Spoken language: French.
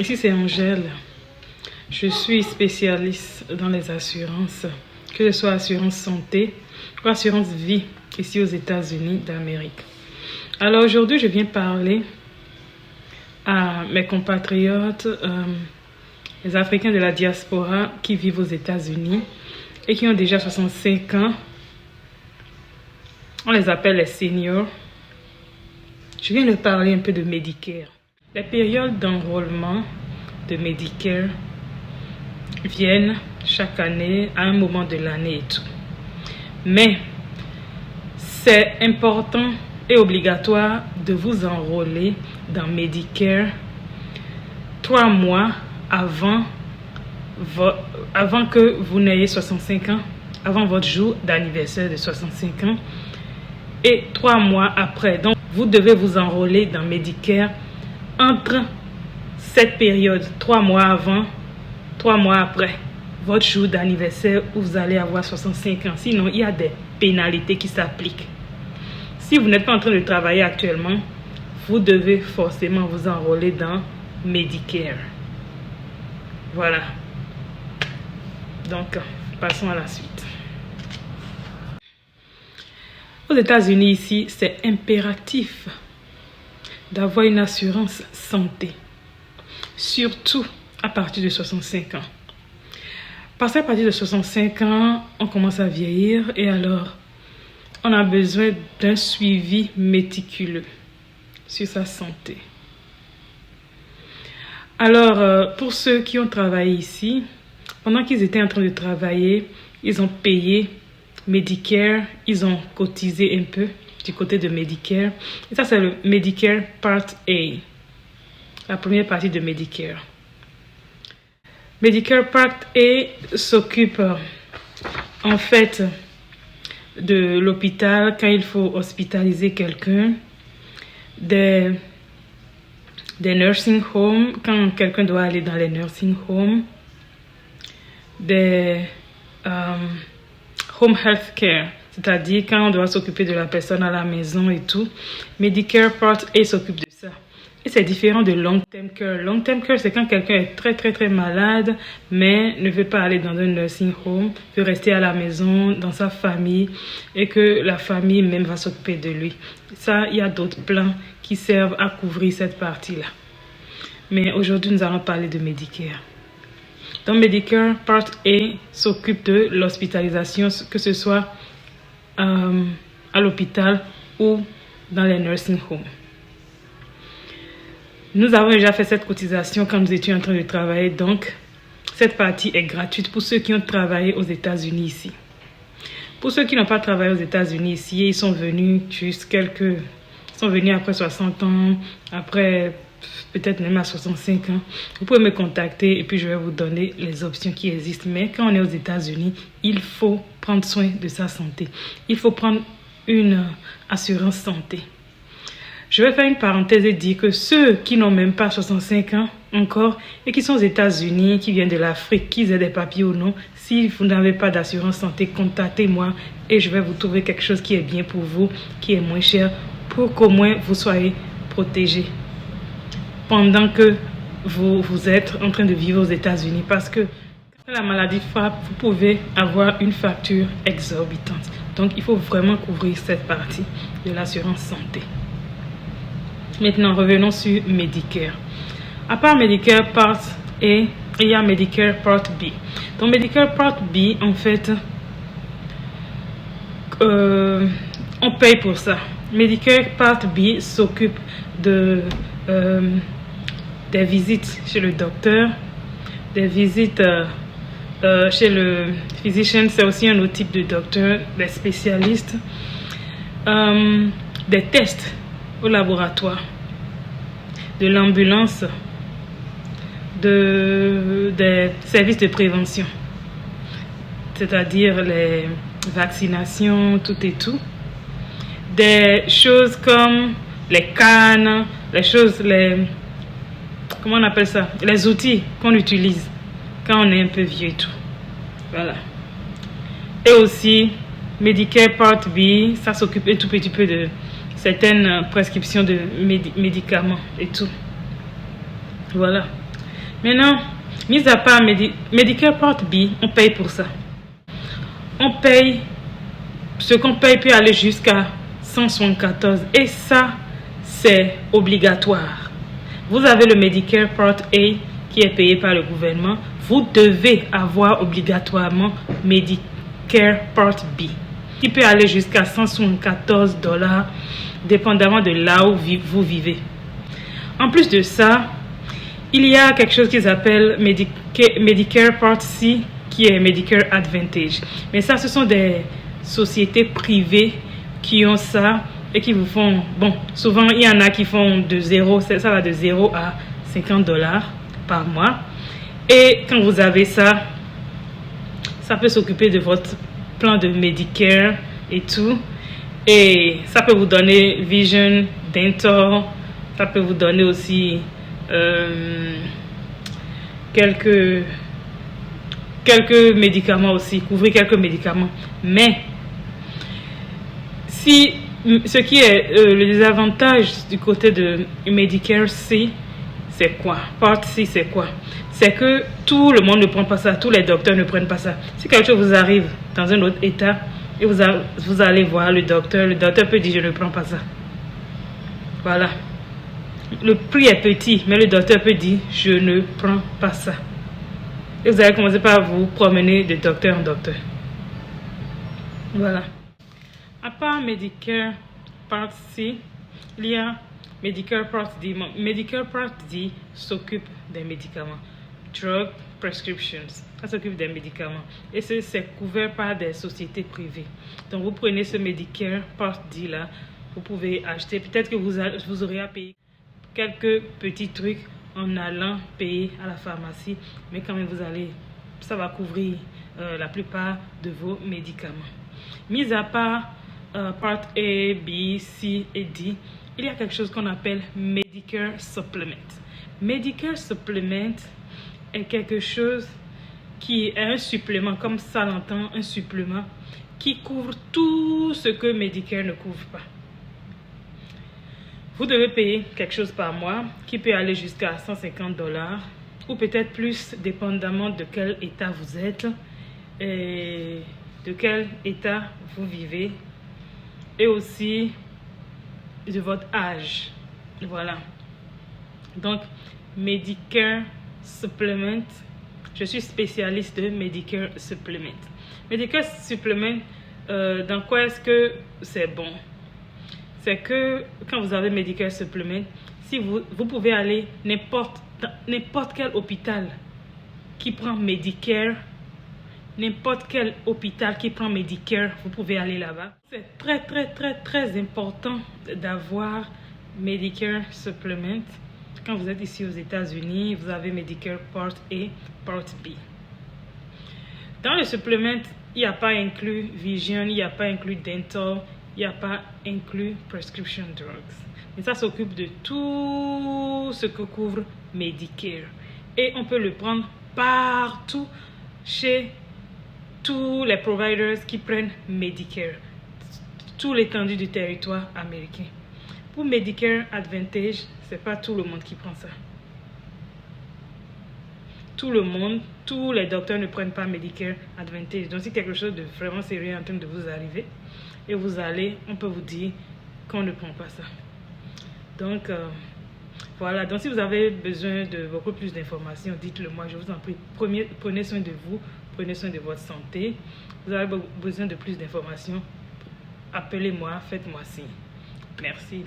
Ici c'est Angèle. Je suis spécialiste dans les assurances, que ce soit assurance santé ou assurance vie ici aux États-Unis d'Amérique. Alors aujourd'hui, je viens parler à mes compatriotes, les Africains de la diaspora qui vivent aux États-Unis et qui ont déjà 65 ans. On les appelle les seniors. Je viens de parler un peu de Medicare. Les périodes d'enrôlement de Medicare viennent chaque année à un moment de l'année et tout. Mais c'est important et obligatoire de vous enrôler dans Medicare 3 mois avant que vous n'ayez 65 ans, avant votre jour d'anniversaire de 65 ans, et 3 mois après. Donc, vous devez vous enrôler dans Medicare entre cette période, 3 mois avant, 3 mois après votre jour d'anniversaire où vous allez avoir 65 ans. Sinon, il y a des pénalités qui s'appliquent. Si vous n'êtes pas en train de travailler actuellement, vous devez forcément vous enrôler dans Medicare. Voilà. Donc, passons à la suite. Aux États-Unis, ici, c'est impératif d'avoir une assurance santé. Surtout à partir de 65 ans. Parce qu'à partir de 65 ans, on commence à vieillir et alors, on a besoin d'un suivi méticuleux sur sa santé. Alors, pour ceux qui ont travaillé ici, pendant qu'ils étaient en train de travailler, ils ont payé Medicare, ils ont cotisé un peu du côté de Medicare. Et ça, c'est le Medicare Part A, la première partie de Medicare. Medicare Part A s'occupe en fait de l'hôpital quand il faut hospitaliser quelqu'un, des nursing homes quand quelqu'un doit aller dans les nursing homes, des home health care, c'est-à-dire quand on doit s'occuper de la personne à la maison et tout. Medicare Part A s'occupe de ça. Et c'est différent de long term care. Long term care, c'est quand quelqu'un est très malade, mais ne veut pas aller dans un nursing home, veut rester à la maison, dans sa famille, et que la famille même va s'occuper de lui. Ça, il y a d'autres plans qui servent à couvrir cette partie-là. Mais aujourd'hui, nous allons parler de Medicare. Donc, Medicare Part A s'occupe de l'hospitalisation, que ce soit à l'hôpital ou dans les nursing homes. Nous avons déjà fait cette cotisation quand nous étions en train de travailler, donc cette partie est gratuite pour ceux qui ont travaillé aux États-Unis ici. Pour ceux qui n'ont pas travaillé aux États-Unis ici, ils sont venus après 60 ans, après peut-être même à 65 ans. Vous pouvez me contacter et puis je vais vous donner les options qui existent. Mais quand on est aux États-Unis, il faut prendre soin de sa santé. Il faut prendre une assurance santé. Je vais faire une parenthèse et dire que ceux qui n'ont même pas 65 ans encore et qui sont aux États-Unis, qui viennent de l'Afrique, qu'ils aient des papiers ou non, si vous n'avez pas d'assurance santé, contactez-moi et je vais vous trouver quelque chose qui est bien pour vous, qui est moins cher, pour qu'au moins vous soyez protégés pendant que vous êtes en train de vivre aux États-Unis. Parce que quand la maladie frappe, vous pouvez avoir une facture exorbitante. Donc, il faut vraiment couvrir cette partie de l'assurance santé. Maintenant, revenons sur Medicare. À part Medicare Part A, il y a Medicare Part B. Donc, Medicare Part B, en fait, on paye pour ça. Medicare Part B s'occupe des visites chez le docteur, des visites chez le physician, c'est aussi un autre type de docteur, des spécialistes, des tests au laboratoire, de l'ambulance, des services de prévention, c'est-à-dire les vaccinations, tout et tout. Des choses comme les cannes, comment on appelle ça? Les outils qu'on utilise quand on est un peu vieux et tout. Voilà. Et aussi, Medicare Part B, ça s'occupe un tout petit peu de certaines prescriptions de médicaments et tout. Voilà. Maintenant, mis à part Medicare Part B, on paye pour ça. On paye, ce qu'on paye peut aller jusqu'à 174 et ça, c'est obligatoire. Vous avez le Medicare Part A qui est payé par le gouvernement. Vous devez avoir obligatoirement Medicare Part B qui peut aller jusqu'à 174 $, dépendamment de là où vous vivez. En plus de ça, il y a quelque chose qui s'appelle Medicare Part C qui est Medicare Advantage. Mais ça, ce sont des sociétés privées qui ont ça et qui vous font... Bon, souvent, il y en a qui font de 0, ça va de 0 à 50 $ par mois. Et quand vous avez ça, ça peut s'occuper de votre plan de Medicare et tout. Et ça peut vous donner vision, dental, ça peut vous donner aussi quelques médicaments aussi, couvrir quelques médicaments. Mais si ce qui est le désavantage du côté de Medicare C, c'est quoi? Part C, c'est quoi? C'est que tout le monde ne prend pas ça, tous les docteurs ne prennent pas ça. Si quelque chose vous arrive dans un autre état et vous allez voir le docteur peut dire je ne prends pas ça. Voilà. Le prix est petit, mais le docteur peut dire je ne prends pas ça. Et vous allez commencer par vous promener de docteur en docteur. Voilà. À part Medicare Part C, il y a Medicare Part D. Medicare Part D s'occupe des médicaments. Drug prescriptions. Ça s'occupe des médicaments. Et c'est couvert par des sociétés privées. Donc vous prenez ce Medicare Part D là, vous pouvez acheter. Peut-être que vous aurez à payer quelques petits trucs en allant payer à la pharmacie, mais quand même ça va couvrir la plupart de vos médicaments. Mis à part Part A, B, C et D, il y a quelque chose qu'on appelle Medicare Supplement. Medicare Supplement est quelque chose qui est un supplément, comme ça l'entend, un supplément qui couvre tout ce que Medicare ne couvre pas. Vous devez payer quelque chose par mois qui peut aller jusqu'à 150 $ ou peut-être plus, dépendamment de quel état vous êtes et de quel état vous vivez et aussi de votre âge. Voilà. Donc, Medicare Supplement, je suis spécialiste de Medicare Supplement. Medicare Supplement, dans quoi est-ce que c'est bon? C'est que quand vous avez Medicare Supplement, si vous pouvez aller n'importe quel hôpital qui prend Medicare, n'importe quel hôpital qui prend Medicare, vous pouvez aller là-bas. C'est très important d'avoir Medicare Supplement. Quand vous êtes ici aux États-Unis, vous avez Medicare Part A, Part B. Dans le supplement, il n'y a pas inclus Vision, il n'y a pas inclus Dental, il n'y a pas inclus Prescription Drugs. Mais ça s'occupe de tout ce que couvre Medicare. Et on peut le prendre partout chez tous les providers qui prennent Medicare. Tout l'étendue du territoire américain. Pour Medicare Advantage, c'est pas tout le monde qui prend ça. Tout le monde, tous les docteurs ne prennent pas Medicare Advantage. Donc, si quelque chose de vraiment sérieux est en train de vous arriver et vous allez, on peut vous dire qu'on ne prend pas ça. Donc, voilà. Donc, si vous avez besoin de beaucoup plus d'informations, dites-le moi. Je vous en prie. Prenez soin de vous, prenez soin de votre santé. Vous avez besoin de plus d'informations, appelez-moi, faites-moi signe. Merci.